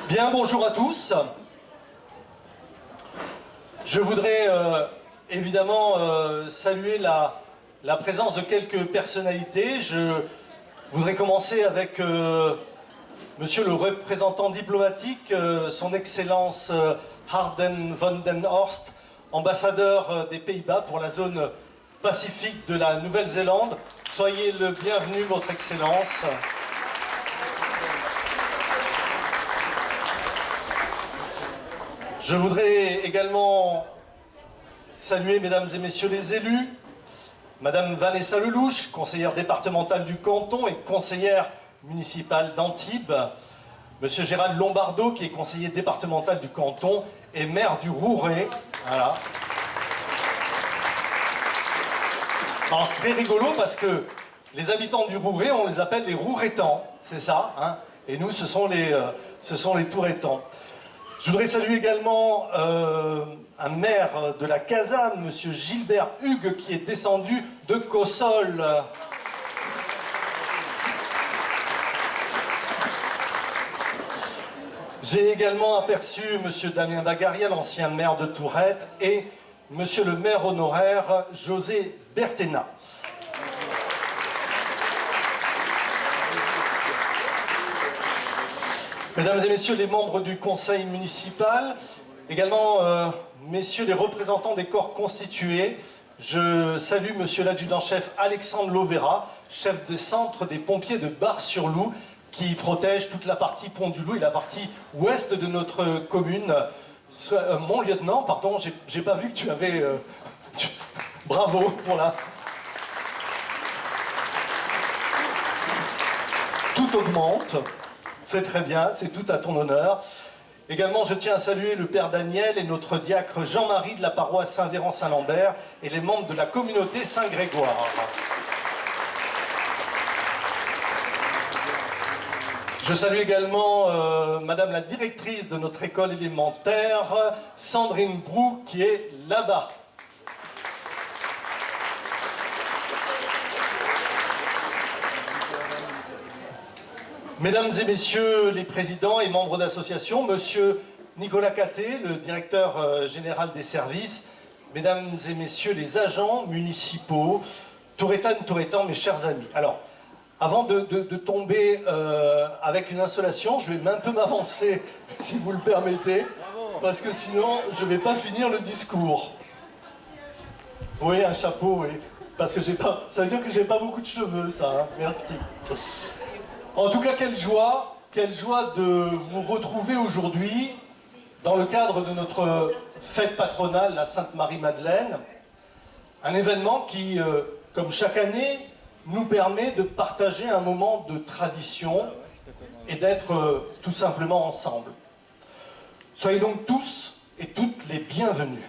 Bien, bonjour à tous. Je voudrais évidemment saluer la présence de quelques personnalités. Je voudrais commencer avec Monsieur le représentant diplomatique, son Excellence Harden van den Horst, ambassadeur des Pays-Bas pour la zone pacifique de la Nouvelle-Zélande. Soyez le bienvenu, Votre Excellence. Je voudrais également saluer, mesdames et messieurs les élus, Madame Vanessa Lelouch, conseillère départementale du canton et conseillère municipale d'Antibes, Monsieur Gérald Lombardo, qui est conseiller départemental du canton et maire du Rouret. Voilà. Alors c'est très rigolo parce que les habitants du Rouret, on les appelle les Rouretans, c'est ça, hein, et nous, ce sont les Touretans. Je voudrais saluer également un maire de la Casane, M. Gilbert Hugues, qui est descendu de Cossol. J'ai également aperçu M. Damien Bagaria, l'ancien maire de Tourette, et M. le maire honoraire José Bertena. Mesdames et messieurs les membres du conseil municipal, également messieurs les représentants des corps constitués, je salue monsieur l'adjudant-chef Alexandre Lovera, chef de centre des pompiers de Bar-sur-Loup, qui protège toute la partie Pont du Loup et la partie ouest de notre commune. Mon lieutenant, pardon, j'ai pas vu que tu avais... Bravo pour la... Tout augmente. C'est très bien, c'est tout à ton honneur. Également, je tiens à saluer le Père Daniel et notre diacre Jean-Marie de la paroisse Saint-Véran-Saint-Lambert et les membres de la communauté Saint-Grégoire. Je salue également Madame la directrice de notre école élémentaire, Sandrine Brou, qui est là-bas. Mesdames et messieurs les présidents et membres d'association, monsieur Nicolas Caté, le directeur général des services, mesdames et messieurs les agents municipaux, Tourettanes, Tourettans, mes chers amis. Alors, avant de tomber avec une insolation, je vais un peu m'avancer, si vous le permettez, parce que sinon, je ne vais pas finir le discours. Oui, un chapeau, oui. Parce que ça veut dire que j'ai pas beaucoup de cheveux, ça, hein. Merci. En tout cas, quelle joie de vous retrouver aujourd'hui dans le cadre de notre fête patronale, la Sainte-Marie-Madeleine. Un événement qui, comme chaque année, nous permet de partager un moment de tradition et d'être tout simplement ensemble. Soyez donc tous et toutes les bienvenus.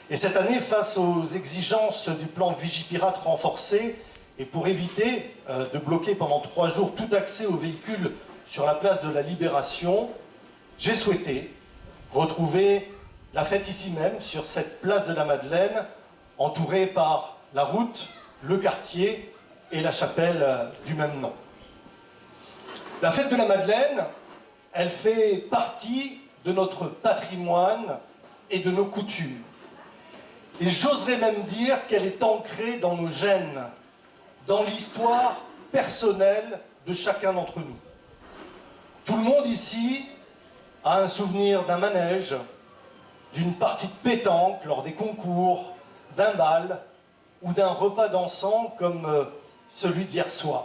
Et cette année, face aux exigences du plan Vigipirate renforcé, et pour éviter de bloquer pendant 3 jours tout accès aux véhicules sur la place de la Libération, j'ai souhaité retrouver la fête ici même, sur cette place de la Madeleine, entourée par la route, le quartier et la chapelle du même nom. La fête de la Madeleine, elle fait partie de notre patrimoine et de nos coutumes. Et j'oserais même dire qu'elle est ancrée dans nos gènes, dans l'histoire personnelle de chacun d'entre nous. Tout le monde ici a un souvenir d'un manège, d'une partie de pétanque lors des concours, d'un bal ou d'un repas dansant comme celui d'hier soir.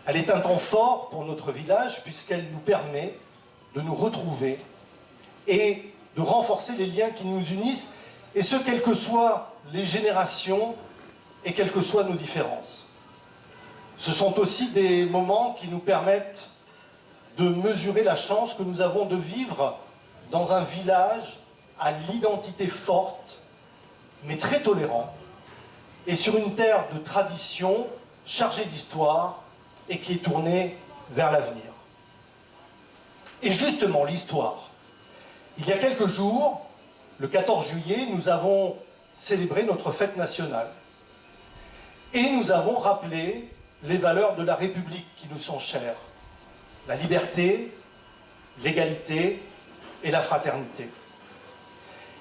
Elle est un temps fort pour notre village puisqu'elle nous permet de nous retrouver et de renforcer les liens qui nous unissent, et ce, quelles que soient les générations et quelles que soient nos différences. Ce sont aussi des moments qui nous permettent de mesurer la chance que nous avons de vivre dans un village à l'identité forte, mais très tolérant, et sur une terre de tradition chargée d'histoire et qui est tournée vers l'avenir. Et justement, l'histoire. Il y a quelques jours, le 14 juillet, nous avons célébré notre fête nationale. Et nous avons rappelé les valeurs de la République qui nous sont chères. La liberté, l'égalité et la fraternité.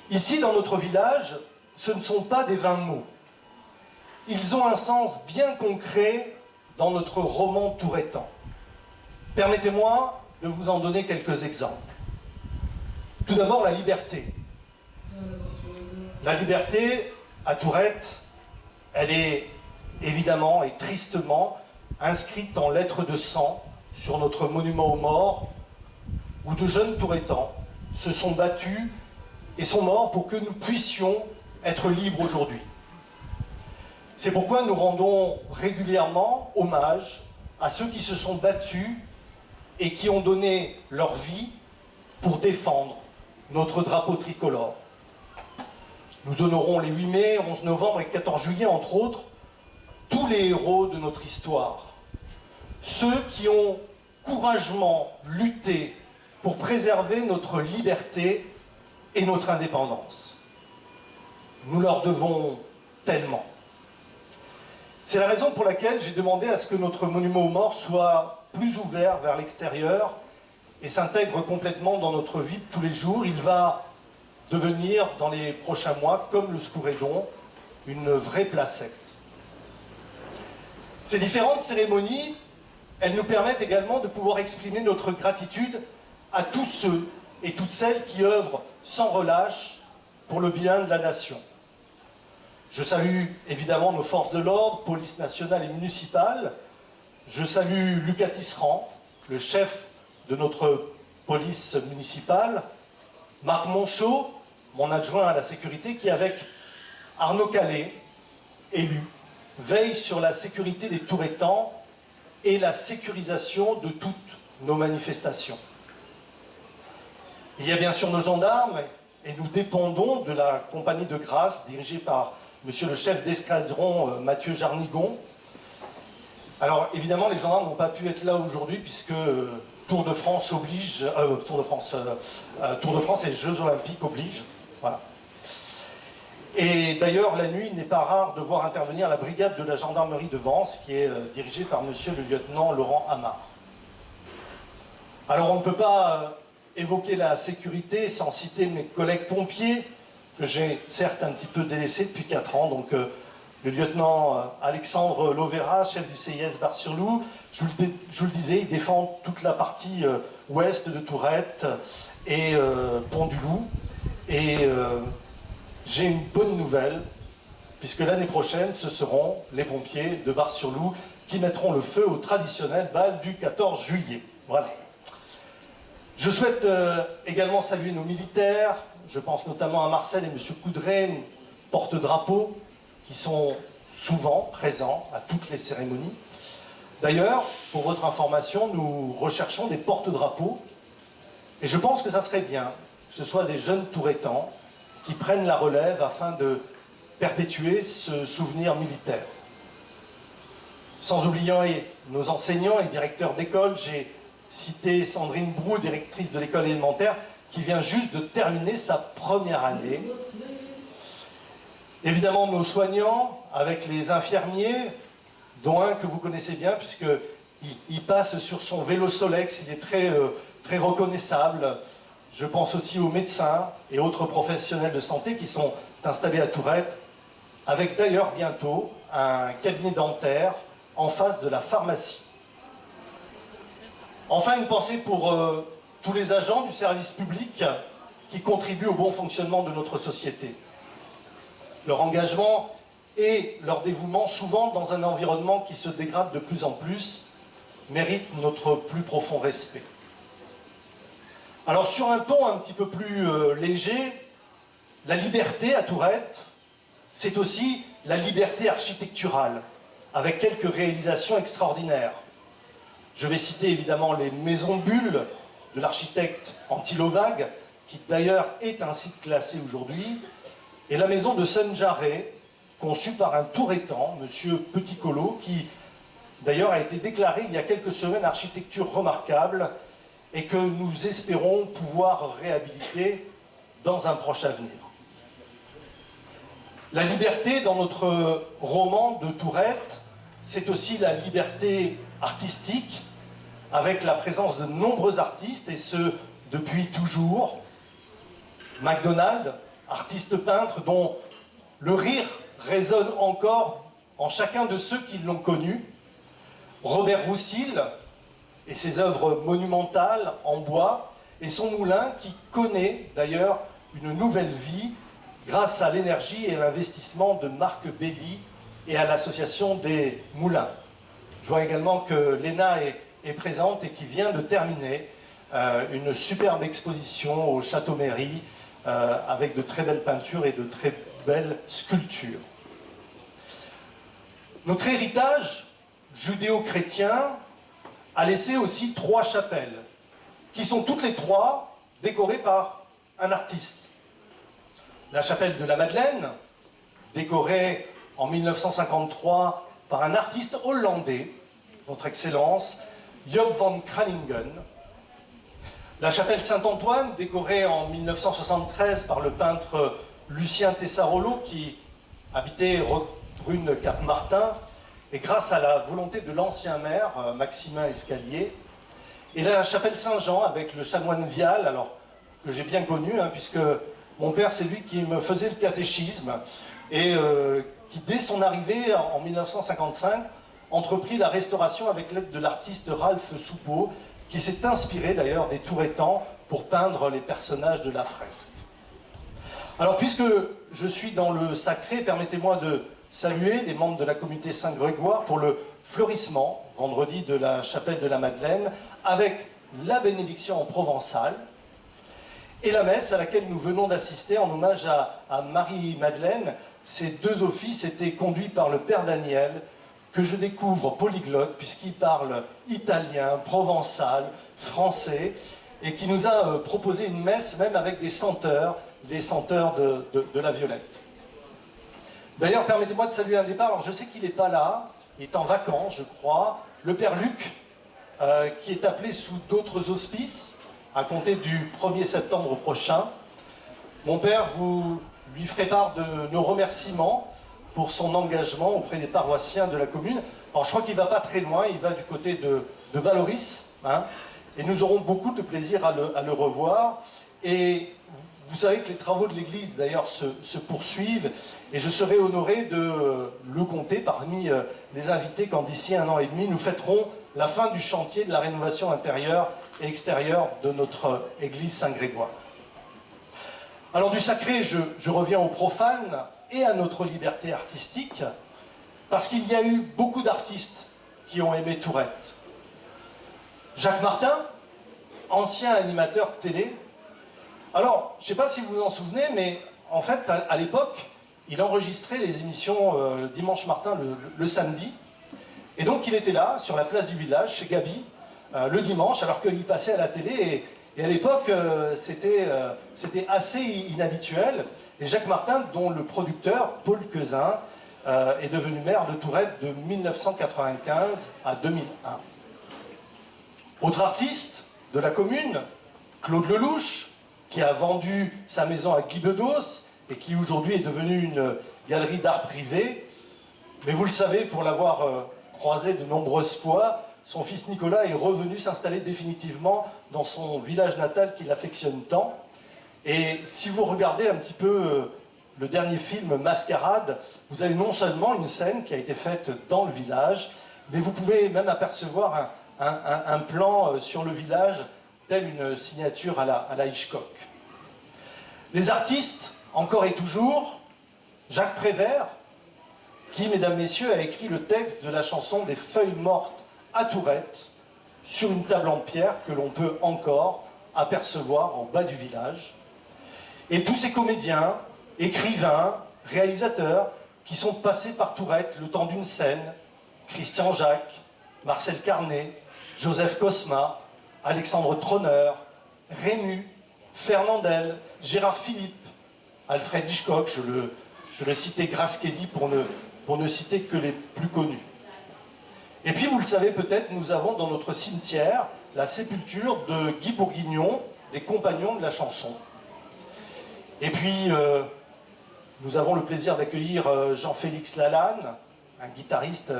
Ici, dans notre village, ce ne sont pas des vains mots. Ils ont un sens bien concret dans notre roman tourettan. Permettez-moi de vous en donner quelques exemples. Tout d'abord, la liberté. La liberté, à Tourette, elle est évidemment et tristement inscrite en lettres de sang sur notre monument aux morts, où de jeunes Tourettans se sont battus et sont morts pour que nous puissions être libres aujourd'hui. C'est pourquoi nous rendons régulièrement hommage à ceux qui se sont battus et qui ont donné leur vie pour défendre notre drapeau tricolore. Nous honorons les 8 mai, 11 novembre et 14 juillet, entre autres, tous les héros de notre histoire. Ceux qui ont courageusement lutté pour préserver notre liberté et notre indépendance. Nous leur devons tellement. C'est la raison pour laquelle j'ai demandé à ce que notre monument aux morts soit plus ouvert vers l'extérieur et s'intègre complètement dans notre vie de tous les jours. Il va devenir, dans les prochains mois, comme le Skourédon, une vraie placette. Ces différentes cérémonies, elles nous permettent également de pouvoir exprimer notre gratitude à tous ceux et toutes celles qui œuvrent sans relâche pour le bien de la nation. Je salue évidemment nos forces de l'ordre, police nationale et municipale. Je salue Lucas Tisserand, le chef de notre police municipale, Marc Monchot, mon adjoint à la sécurité, qui avec Arnaud Calais, élu, veille sur la sécurité des Tourettans et la sécurisation de toutes nos manifestations. Il y a bien sûr nos gendarmes, et nous dépendons de la compagnie de grâce dirigée par monsieur le chef d'escadron Mathieu Jarnigon. Alors évidemment, les gendarmes n'ont pas pu être là aujourd'hui puisque Tour de France oblige, Tour de France et Jeux Olympiques obligent. Voilà. Et d'ailleurs, la nuit, il n'est pas rare de voir intervenir la brigade de la gendarmerie de Vence, qui est dirigée par monsieur le lieutenant Laurent Hamard. Alors on ne peut pas évoquer la sécurité sans citer mes collègues pompiers, que j'ai certes un petit peu délaissés depuis 4 ans, donc le lieutenant Alexandre Lovera, chef du CIS Bar-sur-Loup, je vous le disais, il défend toute la partie ouest de Tourette et Pont-du-Loup. Et j'ai une bonne nouvelle, puisque l'année prochaine, ce seront les pompiers de Bar-sur-Loup qui mettront le feu au traditionnel bal du 14 juillet. Voilà. Je souhaite également saluer nos militaires, je pense notamment à Marcel et M. Coudray, porte-drapeau, qui sont souvent présents à toutes les cérémonies. D'ailleurs, pour votre information, nous recherchons des porte-drapeaux, et je pense que ça serait bien que ce soit des jeunes Tourettans qui prennent la relève afin de perpétuer ce souvenir militaire. Sans oublier nos enseignants et directeurs d'école, j'ai cité Sandrine Brou, directrice de l'école élémentaire, qui vient juste de terminer sa première année. Évidemment, nos soignants, avec les infirmiers, dont un que vous connaissez bien, puisqu'il passe sur son vélo Solex, il est très reconnaissable. Je pense aussi aux médecins et autres professionnels de santé qui sont installés à Tourette, avec d'ailleurs bientôt un cabinet dentaire en face de la pharmacie. Enfin, une pensée pour tous les agents du service public qui contribuent au bon fonctionnement de notre société. Leur engagement et leur dévouement, souvent dans un environnement qui se dégrade de plus en plus, méritent notre plus profond respect. Alors sur un ton un petit peu plus léger, la liberté à Tourette, c'est aussi la liberté architecturale, avec quelques réalisations extraordinaires. Je vais citer évidemment les maisons bulles de l'architecte Antilovag, qui d'ailleurs est un site classé aujourd'hui, et la maison de Senjaré, conçue par un Touretan, M. Petit-Colo, qui d'ailleurs a été déclaré il y a quelques semaines architecture remarquable et que nous espérons pouvoir réhabiliter dans un proche avenir. La liberté dans notre roman de Tourette, c'est aussi la liberté artistique, avec la présence de nombreux artistes, et ce, depuis toujours. MacDonald, artiste peintre dont le rire résonne encore en chacun de ceux qui l'ont connu. Robert Roussil et ses œuvres monumentales en bois, et son moulin qui connaît d'ailleurs une nouvelle vie grâce à l'énergie et à l'investissement de Marc Belli et à l'association des moulins. Je vois également que Léna est présente et qui vient de terminer une superbe exposition au Château Mairie avec de très belles peintures et de très belles sculptures. Notre héritage judéo-chrétien a laissé aussi 3 chapelles, qui sont toutes les 3 décorées par un artiste. La chapelle de la Madeleine, décorée en 1953 par un artiste hollandais, votre Excellence, Job van Kralingen. La chapelle Saint-Antoine, décorée en 1973 par le peintre Lucien Tessarolo, qui habitait Brune Cap-Martin, et grâce à la volonté de l'ancien maire, Maximin Escalier. Et la chapelle Saint-Jean, avec le chanoine Vial, alors que j'ai bien connu, puisque mon père, c'est lui qui me faisait le catéchisme, et qui, dès son arrivée en 1955, entreprit la restauration avec l'aide de l'artiste Ralph Soupeau, qui s'est inspiré d'ailleurs des Touretans pour peindre les personnages de la fresque. Alors, puisque je suis dans le sacré, permettez-moi de saluer les membres de la communauté Saint-Grégoire pour le fleurissement, vendredi, de la chapelle de la Madeleine, avec la bénédiction en provençal, et la messe à laquelle nous venons d'assister en hommage à Marie-Madeleine. Ces 2 offices étaient conduits par le Père Daniel, que je découvre polyglotte, puisqu'il parle italien, provençal, français, et qui nous a proposé une messe même avec des senteurs de la violette. D'ailleurs, permettez-moi de saluer un départ. Alors, je sais qu'il n'est pas là, il est en vacances, je crois. Le Père Luc, qui est appelé sous d'autres auspices, à compter du 1er septembre prochain. Mon père, vous lui ferez part de nos remerciements pour son engagement auprès des paroissiens de la commune. Alors, je crois qu'il ne va pas très loin, il va du côté de Valoris, et nous aurons beaucoup de plaisir à le revoir. Et vous savez que les travaux de l'église, d'ailleurs, se poursuivent, et je serai honoré de le compter parmi les invités quand d'ici 1 an et demi, nous fêterons la fin du chantier de la rénovation intérieure et extérieure de notre église Saint-Grégoire. Alors, du sacré, je reviens au profane et à notre liberté artistique, parce qu'il y a eu beaucoup d'artistes qui ont aimé Tourette. Jacques Martin, ancien animateur télé. Alors, je ne sais pas si vous vous en souvenez, mais en fait, à l'époque, il enregistrait les émissions Dimanche Martin le samedi. Et donc, il était là, sur la place du village, chez Gabi, le dimanche, alors qu'il passait à la télé. Et à l'époque, c'était assez inhabituel. Et Jacques Martin, dont le producteur, Paul Quezin, est devenu maire de Tourette de 1995 à 2001. Autre artiste de la commune, Claude Lelouch, qui a vendu sa maison à Guy Bedos et qui aujourd'hui est devenu une galerie d'art privé. Mais vous le savez, pour l'avoir croisé de nombreuses fois, son fils Nicolas est revenu s'installer définitivement dans son village natal qu'il affectionne tant. Et si vous regardez un petit peu le dernier film Mascarade, vous avez non seulement une scène qui a été faite dans le village, mais vous pouvez même apercevoir un plan sur le village, telle une signature à la Hitchcock. Les artistes, encore et toujours, Jacques Prévert, qui, mesdames, messieurs, a écrit le texte de la chanson des Feuilles mortes à Tourette, sur une table en pierre que l'on peut encore apercevoir en bas du village. Et tous ces comédiens, écrivains, réalisateurs, qui sont passés par Tourette le temps d'une scène, Christian Jacques, Marcel Carnet, Joseph Cosma, Alexandre Troneur, Rému, Fernandel, Gérard Philippe, Alfred Hitchcock, je le citais, Grace Kelly pour ne citer que les plus connus. Et puis, vous le savez peut-être, nous avons dans notre cimetière la sépulture de Guy Bourguignon, des Compagnons de la chanson. Et puis, nous avons le plaisir d'accueillir Jean-Félix Lalanne, un guitariste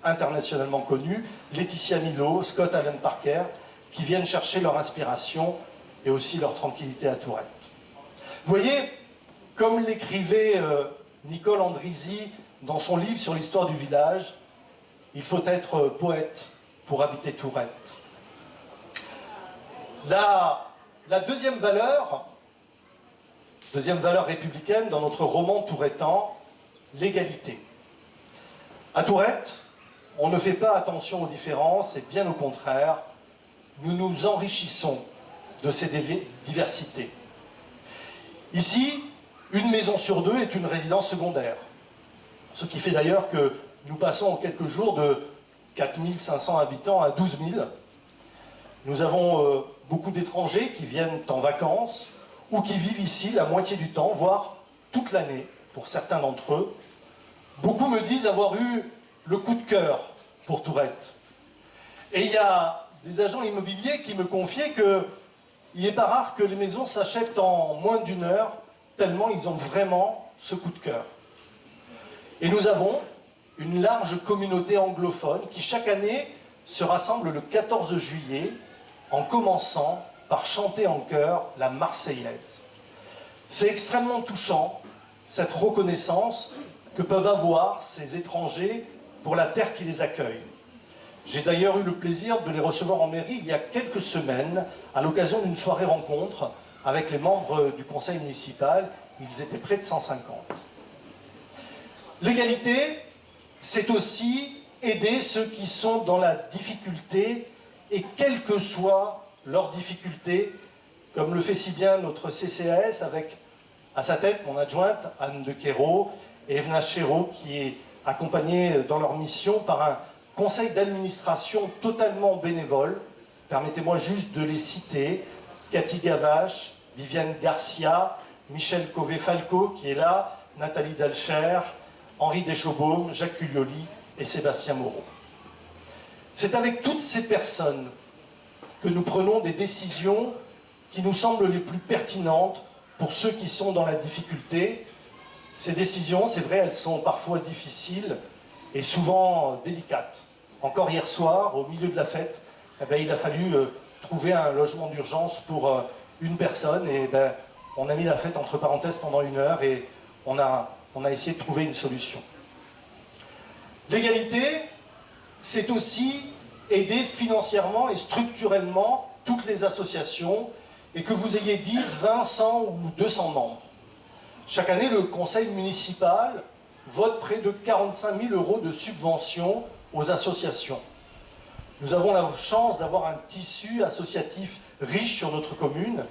internationalement connu, Laetitia Milo, Scott Allen Parker, qui viennent chercher leur inspiration et aussi leur tranquillité à Tourette. Vous voyez, comme l'écrivait Nicole Andrizi dans son livre sur l'histoire du village, il faut être poète pour habiter Tourette. La deuxième valeur républicaine dans notre roman tourettan, l'égalité. À Tourette, on ne fait pas attention aux différences et bien au contraire, nous nous enrichissons de ces diversités. Ici, une maison sur deux est une résidence secondaire. Ce qui fait d'ailleurs que nous passons en quelques jours de 4500 habitants à 12 000. Nous avons beaucoup d'étrangers qui viennent en vacances ou qui vivent ici la moitié du temps, voire toute l'année, pour certains d'entre eux. Beaucoup me disent avoir eu le coup de cœur pour Tourette. Et il y a des agents immobiliers qui me confiaient qu'il n'est pas rare que les maisons s'achètent en moins d'une heure, tellement ils ont vraiment ce coup de cœur. Et nous avons une large communauté anglophone qui chaque année se rassemble le 14 juillet en commençant par chanter en chœur la Marseillaise. C'est extrêmement touchant, cette reconnaissance que peuvent avoir ces étrangers pour la terre qui les accueille. J'ai d'ailleurs eu le plaisir de les recevoir en mairie il y a quelques semaines à l'occasion d'une soirée rencontre avec les membres du conseil municipal. Ils étaient près de 150. L'égalité, c'est aussi aider ceux qui sont dans la difficulté et quelles que soient leurs difficultés, comme le fait si bien notre CCAS avec à sa tête mon adjointe Anne de Quérault et Evna Chéreau qui est accompagnée dans leur mission par un conseil d'administration totalement bénévole. Permettez-moi juste de les citer: Cathy Gavache, Viviane Garcia, Michel Cové-Falco qui est là, Nathalie Dalcher, Henri Deschaubaum, Jacques Culioli et Sébastien Moreau. C'est avec toutes ces personnes que nous prenons des décisions qui nous semblent les plus pertinentes pour ceux qui sont dans la difficulté. Ces décisions, c'est vrai, elles sont parfois difficiles et souvent délicates. Encore hier soir, au milieu de la fête, il a fallu trouver un logement d'urgence pour une personne et on a mis la fête entre parenthèses pendant 1 heure et on a essayé de trouver une solution. L'égalité, c'est aussi aider financièrement et structurellement toutes les associations et que vous ayez 10, 20, 100 ou 200 membres. Chaque année, le conseil municipal vote près de 45 000 € de subventions aux associations. Nous avons la chance d'avoir un tissu associatif riche sur notre commune.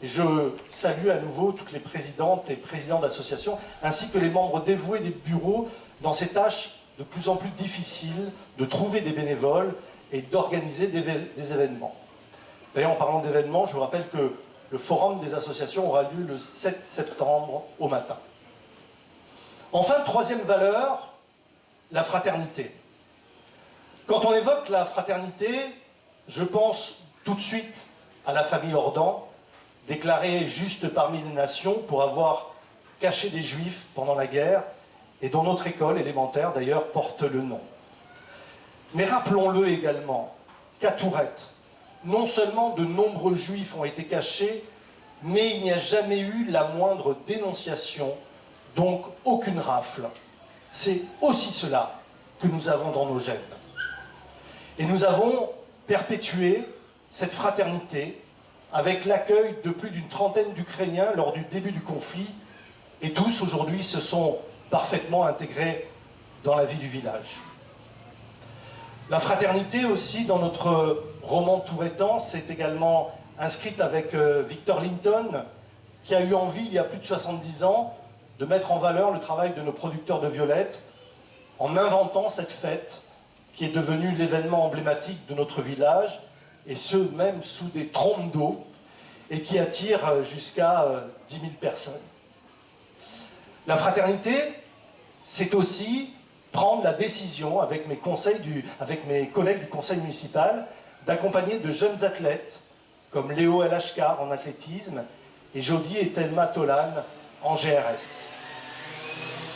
Et je salue à nouveau toutes les présidentes et présidents d'associations, ainsi que les membres dévoués des bureaux dans ces tâches de plus en plus difficiles de trouver des bénévoles et d'organiser des événements. D'ailleurs, en parlant d'événements, je vous rappelle que le forum des associations aura lieu le 7 septembre au matin. Enfin, troisième valeur, la fraternité. Quand on évoque la fraternité, je pense tout de suite à la famille Ordan, déclarée juste parmi les nations pour avoir caché des Juifs pendant la guerre, et dont notre école élémentaire d'ailleurs porte le nom. Mais rappelons-le également qu'à Tourette, non seulement de nombreux Juifs ont été cachés, mais il n'y a jamais eu la moindre dénonciation, donc aucune rafle. C'est aussi cela que nous avons dans nos gènes. Et nous avons perpétué cette fraternité avec l'accueil de plus d'une trentaine d'Ukrainiens lors du début du conflit, et tous aujourd'hui se sont parfaitement intégrés dans la vie du village. La fraternité aussi, dans notre roman tourettan, s'est également inscrite avec Victor Linton, qui a eu envie, il y a plus de 70 ans, de mettre en valeur le travail de nos producteurs de violettes, en inventant cette fête qui est devenue l'événement emblématique de notre village, et ce, même sous des trompes d'eau. et qui attire jusqu'à 10 000 personnes. La fraternité, c'est aussi prendre la décision avec mes collègues du conseil municipal d'accompagner de jeunes athlètes comme Léo El Ashkar en athlétisme et Jody et Thelma Tolan en GRS.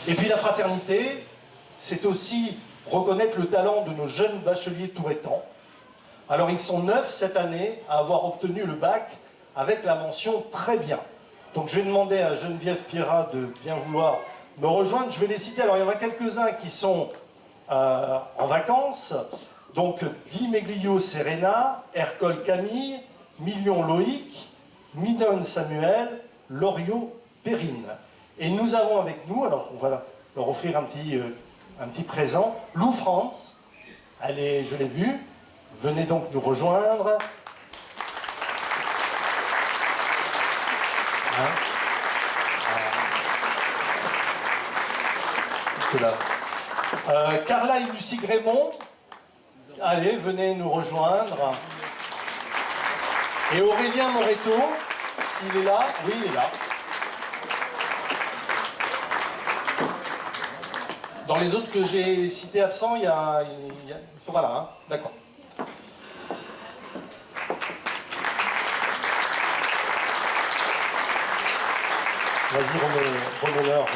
Et puis la fraternité, c'est aussi reconnaître le talent de nos jeunes bacheliers tourettans. Alors ils sont 9 cette année à avoir obtenu le bac avec la mention très bien. Donc je vais demander à Geneviève Pierrat de bien vouloir me rejoindre. Je vais les citer. Alors il y en a quelques-uns qui sont en vacances. Donc Di Meglio Serena, Ercole Camille, Million Loïc, Midon Samuel, Loriot Perrine. Et nous avons avec nous, alors on va leur offrir un petit présent, Lou France. Allez, je l'ai vue. Venez donc nous rejoindre. C'est là. Carla et Lucie Grémont, allez, venez nous rejoindre. Et Aurélien Moreto, s'il est là, oui, il est là. Dans les autres que j'ai cités absents, ils sont pas là, hein, d'accord. Vas-y, remets-leur.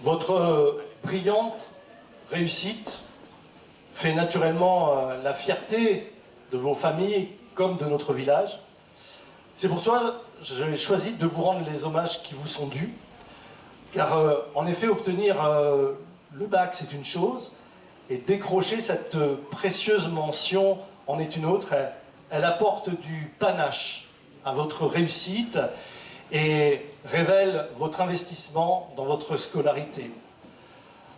Votre brillante réussite fait naturellement la fierté de vos familles comme de notre village. C'est pour ça que j'ai choisi de vous rendre les hommages qui vous sont dus. Car en effet, obtenir le bac, c'est une chose, et décrocher cette précieuse mention en est une autre. Elle apporte du panache à votre réussite et révèle votre investissement dans votre scolarité.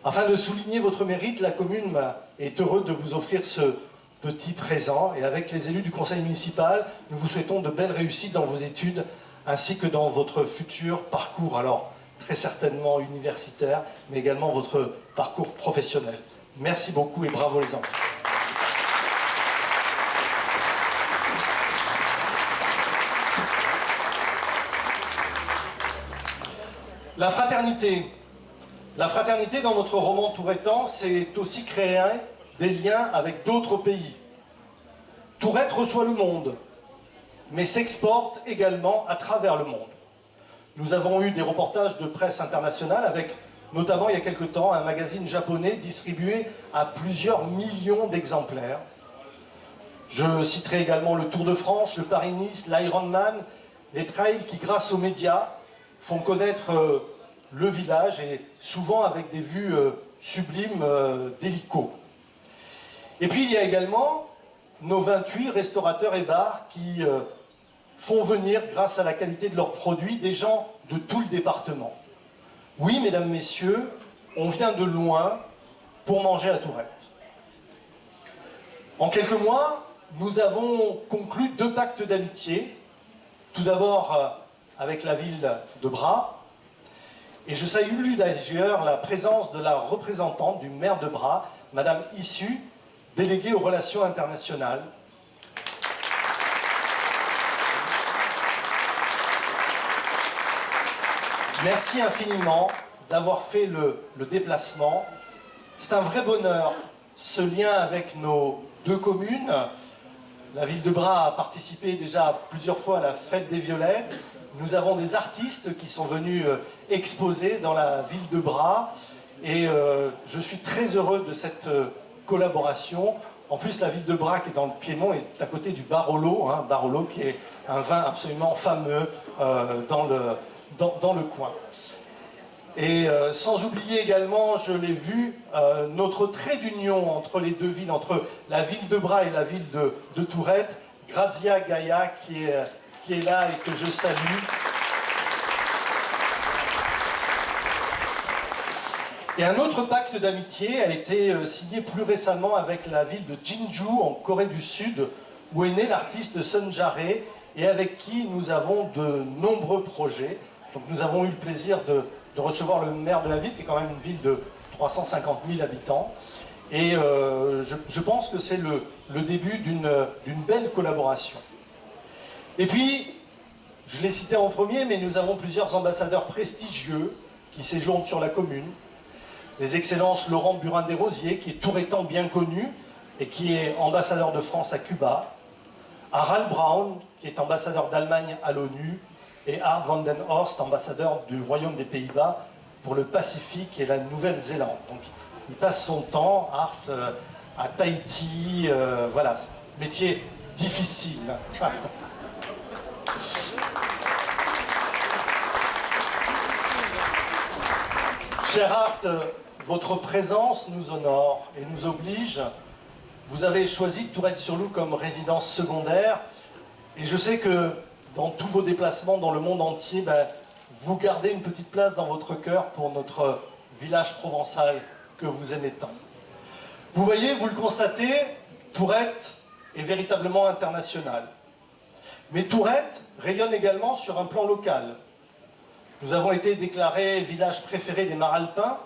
Afin de souligner votre mérite, la commune est heureuse de vous offrir ce petit présent. Et avec les élus du conseil municipal, nous vous souhaitons de belles réussites dans vos études ainsi que dans votre futur parcours, alors très certainement universitaire, mais également votre parcours professionnel. Merci beaucoup et bravo les enfants. La fraternité. La fraternité dans notre roman tourettan, c'est aussi créer des liens avec d'autres pays. Tourette reçoit le monde, mais s'exporte également à travers le monde. Nous avons eu des reportages de presse internationale avec, notamment il y a quelque temps, un magazine japonais distribué à plusieurs millions d'exemplaires. Je citerai également le Tour de France, le Paris-Nice, l'Ironman, les trails qui, grâce aux médias, font connaître le village et souvent avec des vues sublimes d'hélico. Et puis il y a également nos 28 restaurateurs et bars qui font venir, grâce à la qualité de leurs produits, des gens de tout le département. Oui, mesdames, messieurs, on vient de loin pour manger à Tourette. En quelques mois, nous avons conclu 2 pactes d'amitié. Tout d'abord avec la ville de Bras. Et je salue d'ailleurs la présence de la représentante du maire de Bras, Madame Issu, déléguée aux relations internationales. Merci infiniment d'avoir fait le déplacement. C'est un vrai bonheur, ce lien avec nos 2 communes. La ville de Bras a participé déjà plusieurs fois à la fête des Violettes. Nous avons des artistes qui sont venus exposer dans la ville de Bras. Et je suis très heureux de cette collaboration. En plus, la ville de Bras, qui est dans le Piémont, est à côté du Barolo, hein, Barolo qui est un vin absolument fameux dans le coin. Et sans oublier également, je l'ai vu, notre trait d'union entre les 2 villes, entre la ville de Bras et la ville de Tourette, Grazia Gaia, qui est là et que je salue. Et un autre pacte d'amitié a été signé plus récemment avec la ville de Jinju, en Corée du Sud, où est né l'artiste Sun Jare et avec qui nous avons de nombreux projets. Donc nous avons eu le plaisir de recevoir le maire de la ville, qui est quand même une ville de 350 000 habitants. Et je pense que c'est le début d'une belle collaboration. Et puis, je l'ai cité en premier, mais nous avons plusieurs ambassadeurs prestigieux qui séjournent sur la commune. Les excellences Laurent Burin-Desrosiers, qui est tourétan bien connu et qui est ambassadeur de France à Cuba. Harald Braun, qui est ambassadeur d'Allemagne à l'ONU. Et Art van den Horst, ambassadeur du Royaume des Pays-Bas pour le Pacifique et la Nouvelle-Zélande. Donc, il passe son temps, Art, à Tahiti, voilà, métier difficile. Cher Art, votre présence nous honore et nous oblige. Vous avez choisi Tourette-sur-Loup comme résidence secondaire et je sais que dans tous vos déplacements dans le monde entier, vous gardez une petite place dans votre cœur pour notre village provençal que vous aimez tant. Vous voyez, vous le constatez, Tourette est véritablement international. Mais Tourette rayonne également sur un plan local. Nous avons été déclarés village préféré des Maralpins.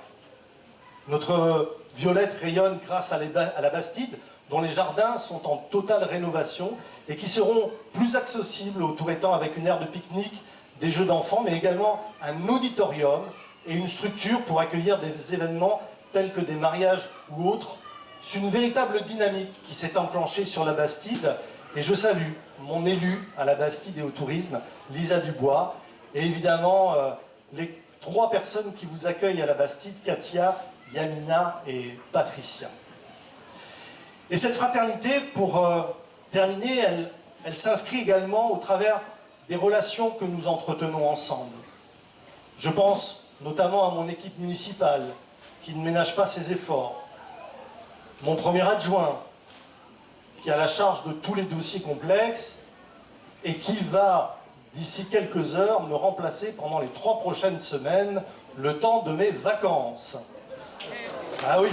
Notre Violette rayonne grâce à la Bastide, dont les jardins sont en totale rénovation et qui seront plus accessibles aux Tourettans avec une aire de pique-nique, des jeux d'enfants, mais également un auditorium et une structure pour accueillir des événements tels que des mariages ou autres. C'est une véritable dynamique qui s'est enclenchée sur la Bastide et je salue mon élu à la Bastide et au tourisme, Lisa Dubois, et évidemment les 3 personnes qui vous accueillent à la Bastide, Katia, Yamina et Patricia. Et cette fraternité, pour terminer, elle s'inscrit également au travers des relations que nous entretenons ensemble. Je pense notamment à mon équipe municipale, qui ne ménage pas ses efforts, mon premier adjoint, qui a la charge de tous les dossiers complexes et qui va, d'ici quelques heures, me remplacer pendant les 3 prochaines semaines, le temps de mes vacances. Ah oui.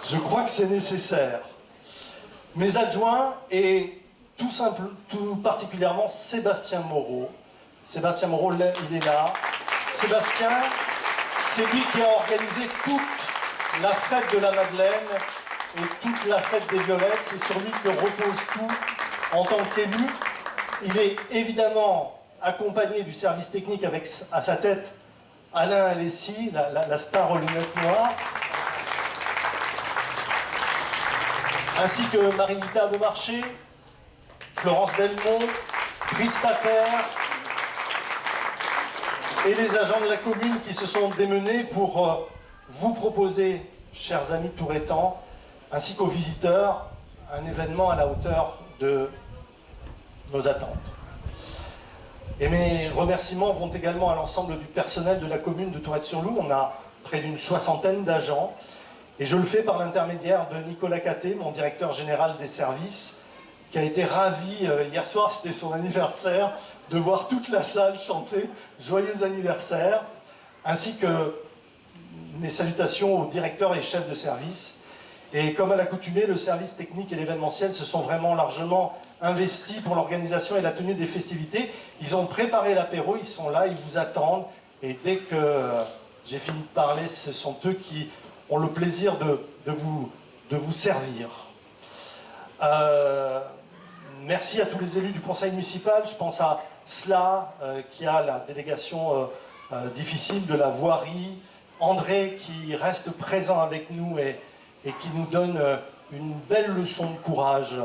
Je crois que c'est nécessaire. Mes adjoints et tout particulièrement Sébastien Moreau. Sébastien Moreau, il est là. Sébastien, c'est lui qui a organisé toute la fête de la Madeleine et toute la fête des Violettes. C'est sur lui que repose tout en tant qu'élu. Il est évidemment accompagné du service technique avec à sa tête Alain Alessi, la star aux lunettes noires, ainsi que Marie-Lita Beaumarchais, Florence Belmont, Brice Pater et les agents de la commune qui se sont démenés pour vous proposer, chers amis tourettans, ainsi qu'aux visiteurs, un événement à la hauteur de nos attentes. Et mes remerciements vont également à l'ensemble du personnel de la commune de Tourette-sur-Loup. On a près d'une 60aine d'agents. Et je le fais par l'intermédiaire de Nicolas Caté, mon directeur général des services, qui a été ravi, hier soir c'était son anniversaire, de voir toute la salle chanter « Joyeux anniversaire », ainsi que mes salutations aux directeurs et chefs de service. Et comme à l'accoutumée, le service technique et l'événementiel se sont vraiment largement investis pour l'organisation et la tenue des festivités. Ils ont préparé l'apéro, ils sont là, ils vous attendent. Et dès que j'ai fini de parler, ce sont eux qui ont le plaisir de vous servir. Merci à tous les élus du conseil municipal. Je pense à Sla, qui a la délégation difficile de la voirie. André, qui reste présent avec nous et qui nous donne une belle leçon de courage.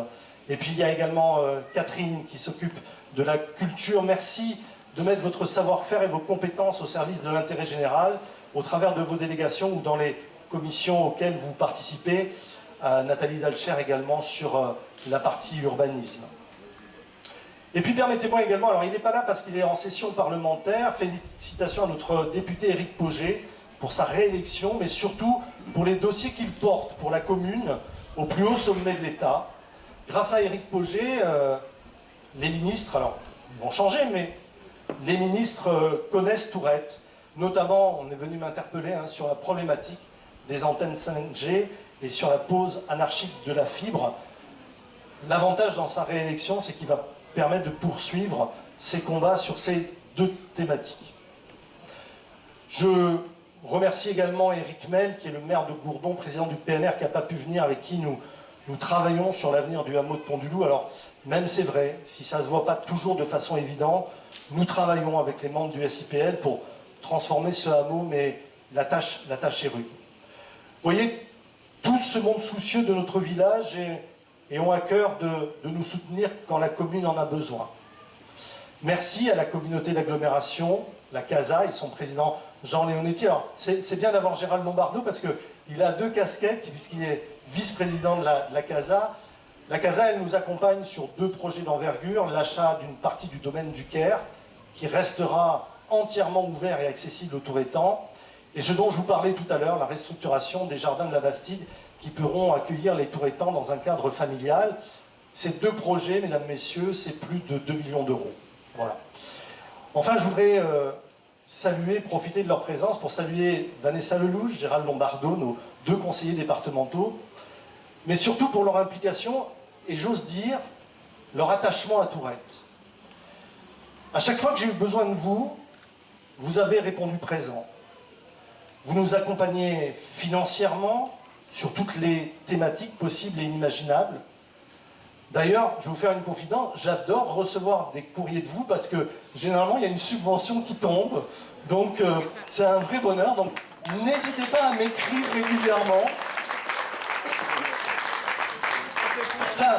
Et puis il y a également Catherine qui s'occupe de la culture. Merci de mettre votre savoir-faire et vos compétences au service de l'intérêt général au travers de vos délégations ou dans les commissions auxquelles vous participez. Nathalie Dalcher également sur la partie urbanisme. Et puis permettez-moi également, alors il n'est pas là parce qu'il est en session parlementaire, félicitations à notre député Éric Pauget pour sa réélection, mais surtout pour les dossiers qu'il porte pour la commune au plus haut sommet de l'État. Grâce à Éric Pauget, les ministres, alors ils vont changer, mais les ministres connaissent Tourette. Notamment, on est venu m'interpeller sur la problématique des antennes 5G et sur la pose anarchique de la fibre. L'avantage dans sa réélection, c'est qu'il va permettre de poursuivre ses combats sur ces deux thématiques. Je remercie également Éric Mel, qui est le maire de Gourdon, président du PNR, qui n'a pas pu venir, avec qui nous travaillons sur l'avenir du hameau de Pont-du-Loup. Alors, même c'est vrai, si ça ne se voit pas toujours de façon évidente, nous travaillons avec les membres du SIPL pour transformer ce hameau, mais la tâche est rude. Vous voyez, tout ce monde soucieux de notre village et ont à cœur de nous soutenir quand la commune en a besoin. Merci à la communauté d'agglomération, la CASA et son président Jean Leonetti. Alors, c'est bien d'avoir Gérald Lombardo parce qu'il a deux casquettes, puisqu'il est vice-président de la CASA. La CASA, elle nous accompagne sur deux projets d'envergure, l'achat d'une partie du domaine du Caire, qui restera entièrement ouvert et accessible aux Tourétans, et ce dont je vous parlais tout à l'heure, la restructuration des jardins de la Bastide, qui pourront accueillir les Tourétans dans un cadre familial. Ces deux projets, mesdames, messieurs, c'est plus de 2 millions d'euros. Voilà. Enfin, je voudrais profiter de leur présence pour saluer Vanessa Lelouch, Gérald Lombardo, nos deux conseillers départementaux, mais surtout pour leur implication et j'ose dire leur attachement à Tourette. À chaque fois que j'ai eu besoin de vous, vous avez répondu présent. Vous nous accompagnez financièrement sur toutes les thématiques possibles et inimaginables. D'ailleurs, je vais vous faire une confidence, j'adore recevoir des courriers de vous parce que généralement il y a une subvention qui tombe, donc c'est un vrai bonheur. Donc n'hésitez pas à m'écrire régulièrement. Enfin,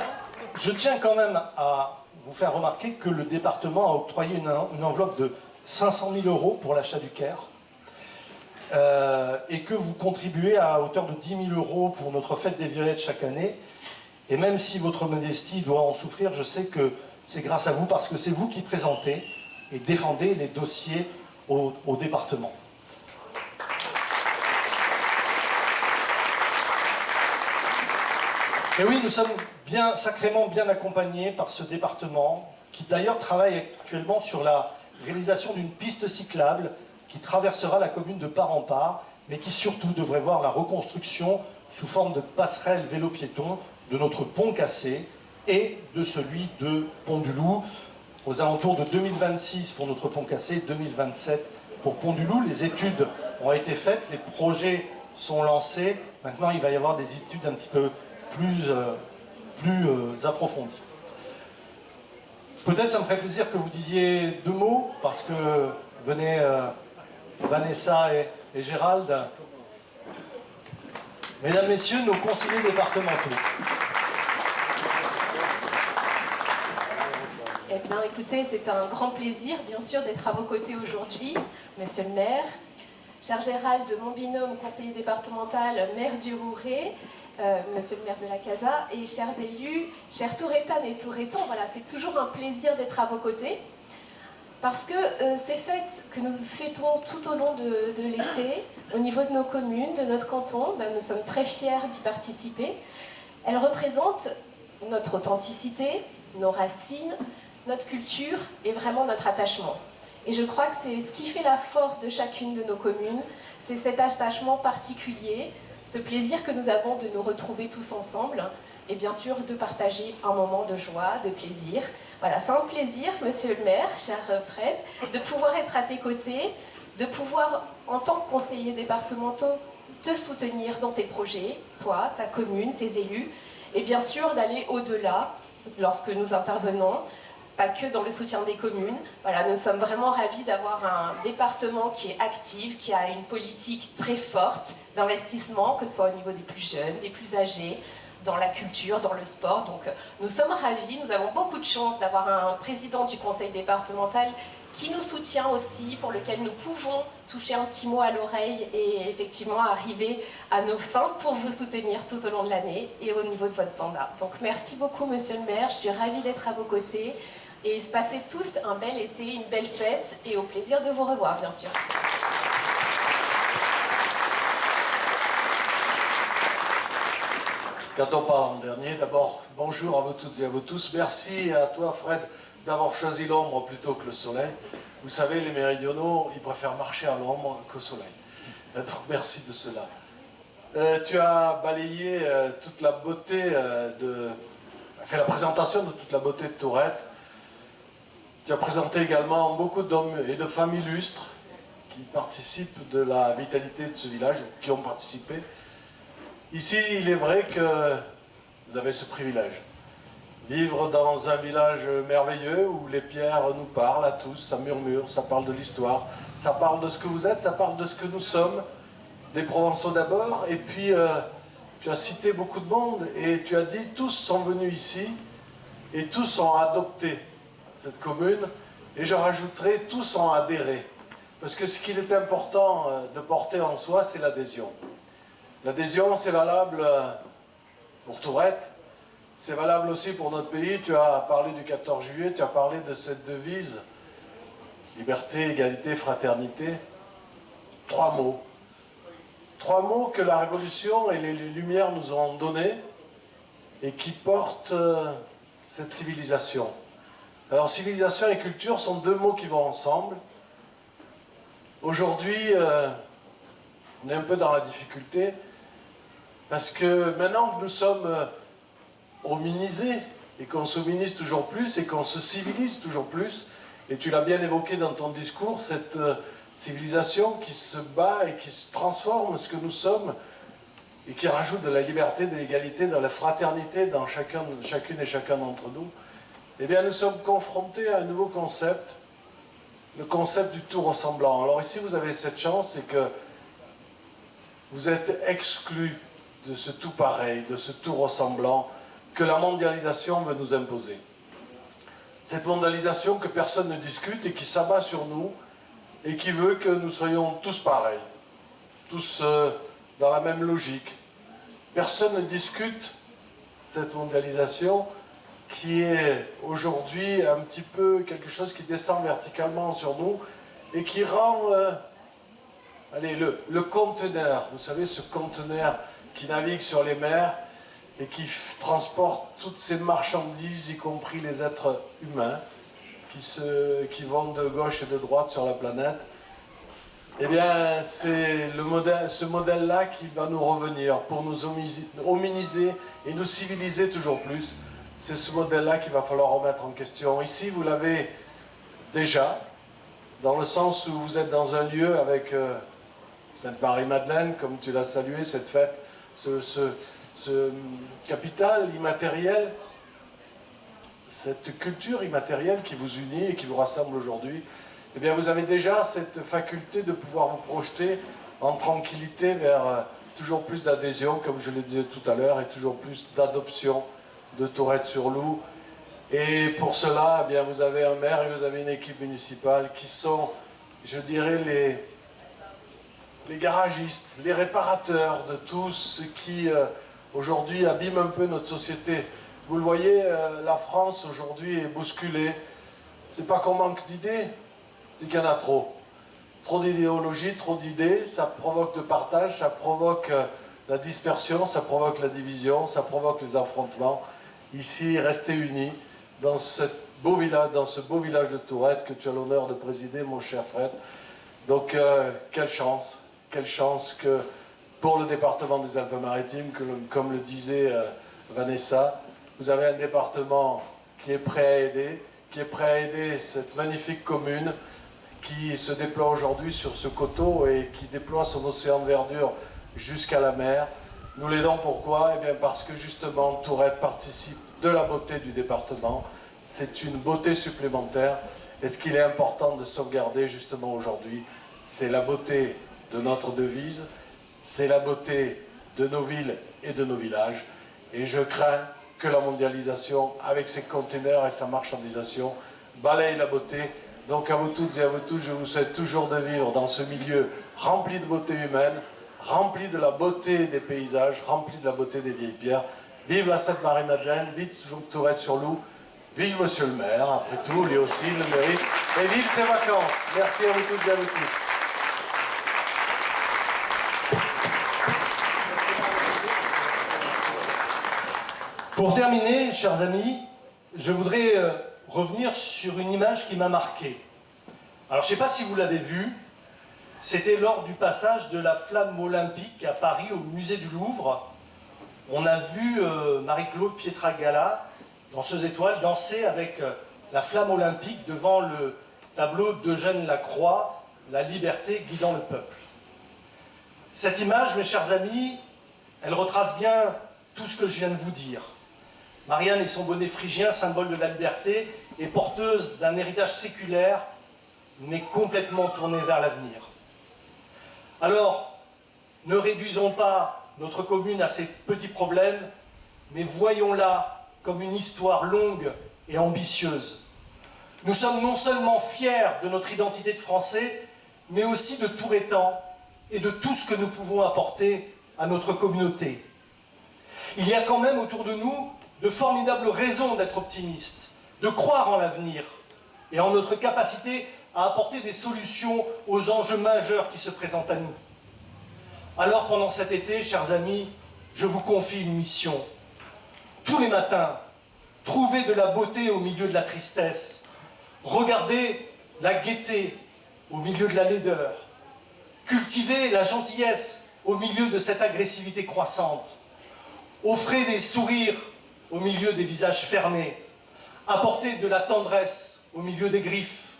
je tiens quand même à vous faire remarquer que le département a octroyé une enveloppe de 500 000 € pour l'achat du Caire et que vous contribuez à hauteur de 10 000 € pour notre fête des Violettes chaque année. Et même si votre modestie doit en souffrir, je sais que c'est grâce à vous, parce que c'est vous qui présentez et défendez les dossiers au département. Et oui, nous sommes sacrément bien accompagnés par ce département, qui d'ailleurs travaille actuellement sur la réalisation d'une piste cyclable qui traversera la commune de part en part, mais qui surtout devrait voir la reconstruction sous forme de passerelle vélo-piéton de notre pont cassé et de celui de Pont-du-Loup, aux alentours de 2026 pour notre pont cassé, 2027 pour Pont-du-Loup. Les études ont été faites, les projets sont lancés. Maintenant, il va y avoir des études un petit peu plus approfondies. Peut-être ça me ferait plaisir que vous disiez deux mots, parce que venez Vanessa et Gérald. Mesdames, Messieurs, nos conseillers départementaux. Eh bien, écoutez, c'est un grand plaisir, bien sûr, d'être à vos côtés aujourd'hui, Monsieur le maire, cher Gérald, mon binôme, conseiller départemental, maire du Rouret, Monsieur le maire de la CASA, et chers élus, chers Tourétanes et Tourétans, voilà, c'est toujours un plaisir d'être à vos côtés, parce que ces fêtes que nous fêtons tout au long de l'été, au niveau de nos communes, de notre canton, ben, nous sommes très fiers d'y participer. Elles représentent notre authenticité, nos racines, notre culture et vraiment notre attachement. Et je crois que c'est ce qui fait la force de chacune de nos communes, c'est cet attachement particulier, ce plaisir que nous avons de nous retrouver tous ensemble et bien sûr de partager un moment de joie, de plaisir. Voilà, c'est un plaisir, Monsieur le maire, cher Fred, de pouvoir être à tes côtés, de pouvoir, en tant que conseiller départemental, te soutenir dans tes projets, toi, ta commune, tes élus, et bien sûr d'aller au-delà lorsque nous intervenons, pas que dans le soutien des communes. Voilà, nous sommes vraiment ravis d'avoir un département qui est actif, qui a une politique très forte d'investissement, que ce soit au niveau des plus jeunes, des plus âgés, dans la culture, dans le sport. Donc nous sommes ravis, nous avons beaucoup de chance d'avoir un président du conseil départemental qui nous soutient aussi, pour lequel nous pouvons toucher un petit mot à l'oreille et effectivement arriver à nos fins pour vous soutenir tout au long de l'année et au niveau de votre mandat. Donc merci beaucoup, Monsieur le maire, je suis ravie d'être à vos côtés et passez tous un bel été, une belle fête et au plaisir de vous revoir, bien sûr. Quand on parle en dernier, d'abord, bonjour à vous toutes et à vous tous. Merci à toi, Fred, d'avoir choisi l'ombre plutôt que le soleil. Vous savez, les méridionaux, ils préfèrent marcher à l'ombre qu'au soleil. Donc merci de cela. Tu as balayé toute la beauté fait la présentation de toute la beauté de Tourette. Tu as présenté également beaucoup d'hommes et de femmes illustres qui participent de la vitalité de ce village, qui ont participé. Ici, il est vrai que vous avez ce privilège. Vivre dans un village merveilleux où les pierres nous parlent à tous, ça murmure, ça parle de l'histoire, ça parle de ce que vous êtes, ça parle de ce que nous sommes, des Provençaux d'abord, et puis tu as cité beaucoup de monde et tu as dit tous sont venus ici et tous ont adopté cette commune, et je rajouterai tous ont adhéré. Parce que ce qu'il est important de porter en soi, c'est l'adhésion. L'adhésion, c'est valable pour Tourette, c'est valable aussi pour notre pays. Tu as parlé du 14 juillet, tu as parlé de cette devise, liberté, égalité, fraternité. Trois mots. Trois mots que la Révolution et les Lumières nous ont donnés et qui portent cette civilisation. Alors, civilisation et culture sont deux mots qui vont ensemble. Aujourd'hui, on est un peu dans la difficulté parce que maintenant que nous sommes hominisés et qu'on s'hominise toujours plus et qu'on se civilise toujours plus, et tu l'as bien évoqué dans ton discours, cette civilisation qui se bat et qui se transforme ce que nous sommes et qui rajoute de la liberté, de l'égalité, de la fraternité dans chacune et chacun d'entre nous, eh bien nous sommes confrontés à un nouveau concept, le concept du tout ressemblant. Alors ici vous avez cette chance, c'est que vous êtes exclus de ce tout pareil, de ce tout ressemblant que la mondialisation veut nous imposer. Cette mondialisation que personne ne discute et qui s'abat sur nous et qui veut que nous soyons tous pareils, tous dans la même logique. Personne ne discute cette mondialisation qui est aujourd'hui un petit peu quelque chose qui descend verticalement sur nous et qui rend le conteneur, vous savez, ce conteneur qui navigue sur les mers et qui transporte toutes ces marchandises, y compris les êtres humains, qui vont de gauche et de droite sur la planète. Eh bien, c'est ce modèle-là qui va nous revenir pour nous hominiser et nous civiliser toujours plus. C'est ce modèle-là qu'il va falloir remettre en question. Ici, vous l'avez déjà, dans le sens où vous êtes dans un lieu avec Sainte-Marie-Madeleine, comme tu l'as salué, cette fête, ce capital immatériel, cette culture immatérielle qui vous unit et qui vous rassemble aujourd'hui. Eh bien, vous avez déjà cette faculté de pouvoir vous projeter en tranquillité vers toujours plus d'adhésion, comme je le disais tout à l'heure, et toujours plus d'adoption de Tourette-sur-Loup. Et pour cela, eh bien, vous avez un maire et vous avez une équipe municipale qui sont, je dirais, les garagistes, les réparateurs de tout ce qui aujourd'hui abîme un peu notre société. Vous le voyez, la France aujourd'hui est bousculée. C'est pas qu'on manque d'idées, c'est qu'il y en a trop. Trop d'idéologie, trop d'idées, ça provoque le partage, ça provoque la dispersion, ça provoque la division, ça provoque les affrontements. Ici, restez unis dans ce beau village de Tourette que tu as l'honneur de présider, mon cher Fred. Donc, quelle chance que pour le département des Alpes-Maritimes, comme le disait Vanessa, vous avez un département qui est prêt à aider cette magnifique commune qui se déploie aujourd'hui sur ce coteau et qui déploie son océan de verdure jusqu'à la mer. Nous l'aidons pourquoi? Eh bien parce que justement Tourette participe de la beauté du département. C'est une beauté supplémentaire. Et ce qu'il est important de sauvegarder justement aujourd'hui, c'est la beauté de notre devise, c'est la beauté de nos villes et de nos villages. Et je crains que la mondialisation, avec ses conteneurs et sa marchandisation, balaye la beauté. Donc à vous toutes et à vous tous, je vous souhaite toujours de vivre dans ce milieu rempli de beauté humaine, rempli de la beauté des paysages, rempli de la beauté des vieilles pierres. Vive la Sainte-Marie-Madeleine, vive Tourette-sur-Loup, vive Monsieur le maire, après tout, lui aussi, il le mérite, et vive ses vacances. Merci à vous toutes et à vous tous. Pour terminer, chers amis, je voudrais revenir sur une image qui m'a marqué. Alors, je ne sais pas si vous l'avez vue, C'était lors du passage de la flamme olympique à Paris au musée du Louvre. On a vu Marie-Claude Pietragala, danseuse étoile, danser avec la flamme olympique devant le tableau d'Eugène Lacroix, La liberté guidant le peuple. Cette image, mes chers amis, elle retrace bien tout ce que je viens de vous dire. Marianne et son bonnet phrygien, symbole de la liberté, est porteuse d'un héritage séculaire, mais complètement tournée vers l'avenir. Alors, ne réduisons pas notre commune à ses petits problèmes, mais voyons-la comme une histoire longue et ambitieuse. Nous sommes non seulement fiers de notre identité de Français, mais aussi de Touretans et de tout ce que nous pouvons apporter à notre communauté. Il y a quand même autour de nous de formidables raisons d'être optimistes, de croire en l'avenir et en notre capacité à apporter des solutions aux enjeux majeurs qui se présentent à nous. Alors pendant cet été, chers amis, je vous confie une mission. Tous les matins, trouvez de la beauté au milieu de la tristesse. Regardez la gaieté au milieu de la laideur. Cultivez la gentillesse au milieu de cette agressivité croissante. Offrez des sourires au milieu des visages fermés. Apportez de la tendresse au milieu des griffes.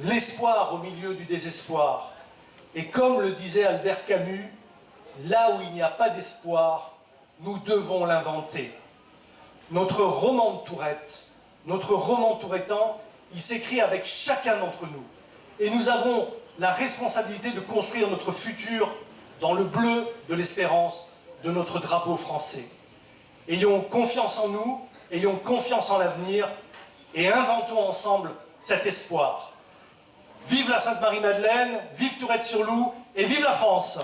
L'espoir au milieu du désespoir. Et comme le disait Albert Camus, là où il n'y a pas d'espoir, nous devons l'inventer. Notre roman de Tourette, notre roman tourettan, il s'écrit avec chacun d'entre nous. Et nous avons la responsabilité de construire notre futur dans le bleu de l'espérance de notre drapeau français. Ayons confiance en nous, ayons confiance en l'avenir et inventons ensemble cet espoir. Vive la Sainte-Marie-Madeleine, vive Tourette-sur-Loup et vive la France!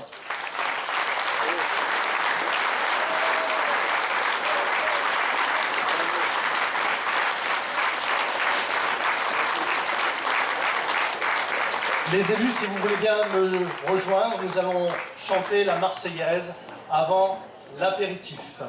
Les élus, si vous voulez bien me rejoindre, nous allons chanter la Marseillaise avant l'apéritif.